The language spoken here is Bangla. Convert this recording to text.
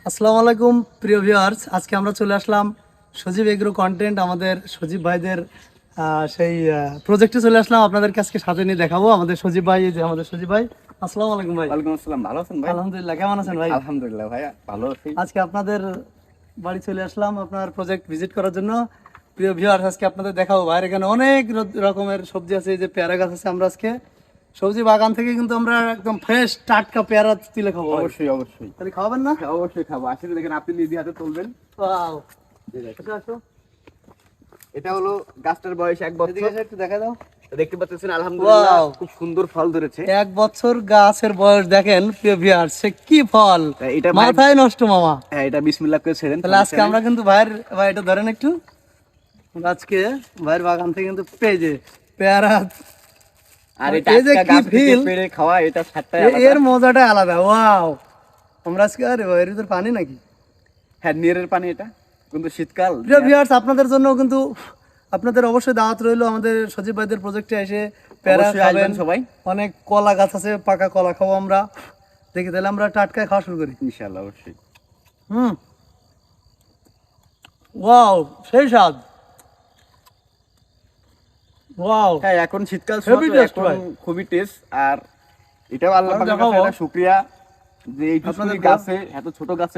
আসসালামু আলাইকুম প্রিয় ভিউয়ার্স, আজকে আমরা চলে আসলাম সজীব এগ্রো কন্টেন্ট আমাদের সজীব ভাইদের সেই প্রজেক্টে চলে আসলাম। আপনাদেরকে আজকে সাথে নিয়ে দেখাবো আমাদের সজীব ভাই। এই যে আমাদের সজীব ভাই। আসসালামু আলাইকুম ভাই। ওয়ালাইকুম আসসালাম। ভালো আছেন ভাই? আলহামদুলিল্লাহ, কেমন আছেন ভাই? আলহামদুলিল্লাহ ভাইয়া ভালো আছি। আজকে আপনাদের বাড়ি চলে আসলাম আপনার প্রজেক্ট ভিজিট করার জন্য। প্রিয় ভিউয়ার্স, আজকে আপনাদের দেখাবো ভাইয়ের এখানে অনেক রকমের সবজি আছে। এই যে পেয়ারা গাছ আছে, আমরা আজকে সবজি বাগান থেকে কিন্তু আমরা একদম ফ্রেশ টাটকা পেয়ারা তুলে খাবো। অবশ্যই অবশ্যই তাহলে খাওয়াবেন না? হ্যাঁ, অবশ্যই খাবো। আসলে দেখেন আপনি নিজে হাতে তুলবেন। ওয়াও, এই দেখেন। আসো আসো, এটা হলো গাছটার বয়স 1 বছর। এদিকে এসে একটু দেখা দাও। দেখতে পাচ্ছেন আলহামদুলিল্লাহ Wow! খুব সুন্দর ফল ধরেছে। 1 বছর গাছের বয়স দেখেন প্রিয় ভিউয়ার্স, সে কি ফল! এটা ভাই- মাথায় নষ্ট মামা। হ্যাঁ, এটা বিসমিল্লাহ করে ছেড়েন। তাহলে আজকে আমরা কিন্তু ভাই এটা ধরেন একটু, আমরা আজকে ভাইয়ের বাগান থেকে কিন্তু পেয়েছে পেয়ারা। আর এটা এই যে টাটকা কি গাছ থেকে feel! পেড়ে খাওয়া, এটা স্বাদটাই এর আলাদা। মজাটা আলাদা। ওয়াও, আমরা আজকে আরে ভাই, এর ভিতর পানি নাকি? হ্যাঁ, নিরের পানি এটা, কিন্তু শীতকাল। প্রিয় ভিউয়ার্স, আপনাদের জন্য কিন্তু আপনাদের অবশ্যই দাওয়াত রইলো আমাদের সজীব ভাইদের প্রজেক্টে এসে পেয়ারা অবশ্যই খাবেন। আসবেন সবাই অনেক কলা গাছ আছে, পাকা কলা খাবো আমরা। দেখি তাহলে আমরা টাটকায় খাওয়া শুরু করি। ইনশাআল্লাহ অবশ্যই। ওয়াও, সেই স্বাদ। ওয়াও, হ্যাঁ, এখন শীতকাল Heavy শুরু, taste এখন ভাই। খুবই টেস্ট। আর এটাও আল্লাহ আমি পাকের দেখাবো। কাছে একটা শুকরিয়া যে এই আপনাদের গাছে, এত ছোট গাছে